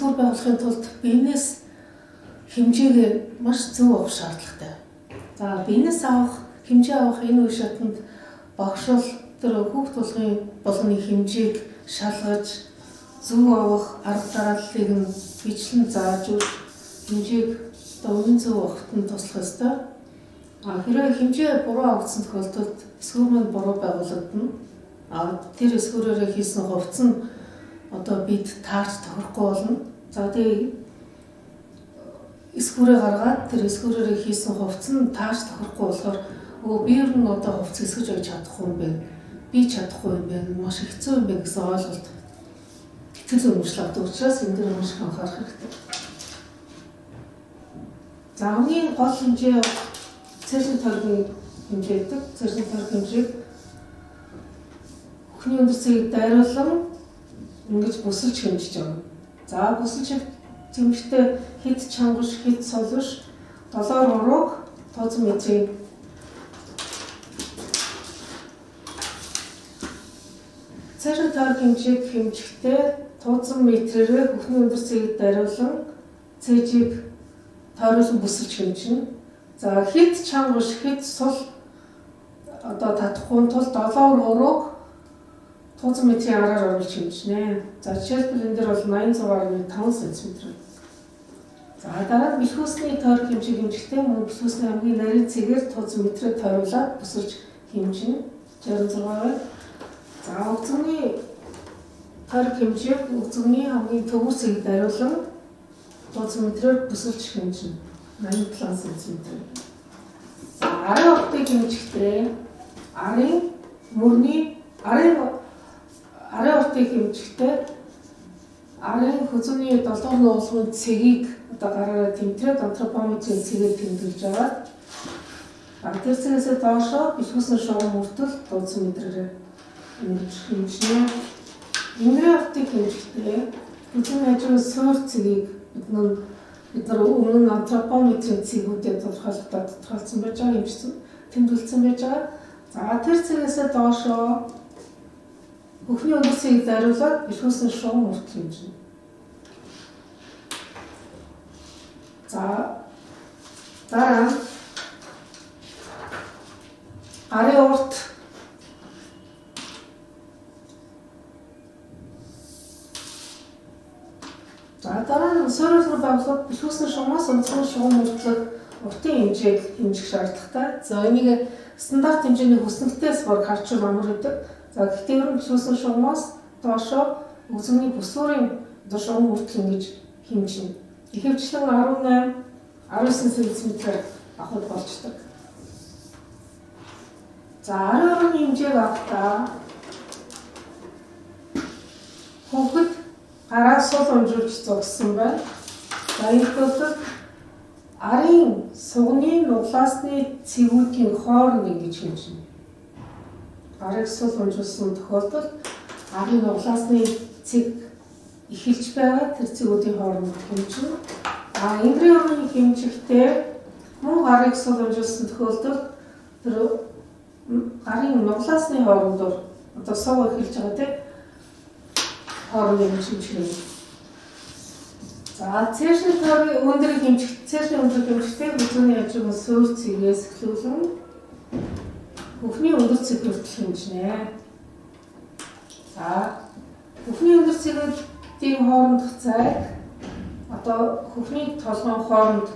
суур байгуулахын тулд биенээс хэмжээгээ маш зөв авах шаардлагатай. За биенээс хэмжээ авах энэ үе шатанд багшвал тэр хүүхд болгоны хэмжээг шалгаж зөв авах арга дарааллыг нь бичлэн зааж өгч хэмжээг үнэн зөв авахт нь туслах ёстой. Хэрвээ хэмжээ буруу авсан тохиолдолд эсвэр маань буруу байгуулагдана. Тэр эсвэрээрээ хийсэн хувцас нь бид таарч тохирохгүй болно. За тэгээ эсвэрээ гаргаад тэр эсвэрээрээ хийсэн хувцас нь таарч тохирохгүй болохоор би ер нь хувцас эсгэж өгч чадахгүй юм байна. Би чадахгүй юм байна. Маш хэцүү юм байна гэсэн ойлголт итгэл үнэмшил авдаг учраас энэ дээр маш их анхаарах хэрэгтэй. За хамгийн гол хэмжээ цэжин тойргийн хэмжээ гэдэг. Цэжин тойрог хэмжээг бүхний өндөр цэгийг дайруулан ингэж бүсэлж хэмжиж байгаа. За бүсэлж хэмжэхдээ хэд чангаш, хэд солвиш, долоор урууг тооцоо мэтрийг цэжин тойрог хэмжээг хэмжихдээ тооцоо метрээрээ бүхний өндөр цэгийг дайруулан цэжийг тойруулан бүсэлж хэмжинэ. За хэд чангаш, хэд сул татахгүй тул долоор урууг тооцоо метрийн араар оруулж хэмжинэ. За жишээлбэл энэ дээр бол 86.5 см. За дараа нь бэлхүүсний тойрог хэмжээг хэмжихдээ мөн бэлхүүсний хамгийн нарийн цэгээр тооцоо метрээр тойруулаад бүсэлж хэмжинэ. 66. За өгцөгний тойрог хэмжээг өгцөгний хамгийн төвөр цэгийг дайруулан тооцоо метрээр бүсэлж хэмжинэ. 87 см. Арын уртыг хэмжихдээ арын уртыг хэмжихдээ арын хүзүүний долдуур нуулгын цэгийг гараараа тэмтрээд антропометрийн цэгээр тэмдэглэж байгаа. Тэр цэгээс доошо бэлхүүсний шугам хүртэл тооцоо метрээр хэмжинэ. Имрийн уртыг хэмжихдээ хүзүүний хажуугийн суур цэгийг бид нар өмнө нь антропометрийн цэгүүдэд тодорхойлсон байж байгаа хэмжсэн тэмдэглэсэн байж байгаа. За тэр цэгээс доошо бүхний өндөр цэгийг дайруулаад бэлхүүсний шугам хүртэл хэмжинэ. За дараа нь арын урт дараа нь суурилгын байгууллага бэлхүүсний шугамаас онцгой шугам хүртэлх уртын хэмжээг хэмжих шаардлагатай. За энийг стандарт хэмжээний хүснэгтээс баг харж амар гэдэг. За гэхдээ ер нь бэлхүүсний шугамаас доошо өгзөгний бүсүүрийн шугам хүртэл ингэж хэмжинэ. Ихэвчлэн 18-19 см авахд болждаг. За арын урын хэмжээг авахдаа хүүхэд гараа сул унжуулж зогссон байна. За энэ тохиолдолд арын сугны нуглаасны цэгүүдийн хооронд ингэж хэмжинэ. Гарыг сул унжуулсан тохиолдолд арын нуглаасны цэг эхэлж байгаа тэр цэгүүдийн хооронд хэмжинэ. Имрийн урын хэмжихдээ мөн гарыг сул унжуулсан тохиолдолд тэр гарын нуглаасны хоорондор сов эхэлж байгаа тийм хооронд хэмжинэ. За цэжин тойргийн өндрийг хэмжихдээ бүхний хажуугийн суур цэгээс эхлүүлэн бүхний өндөр цэг хүртэл хэмжинэ. За бүхний өндөр цэгүүдийн хоорондох зайг хөхний толгойн хооронд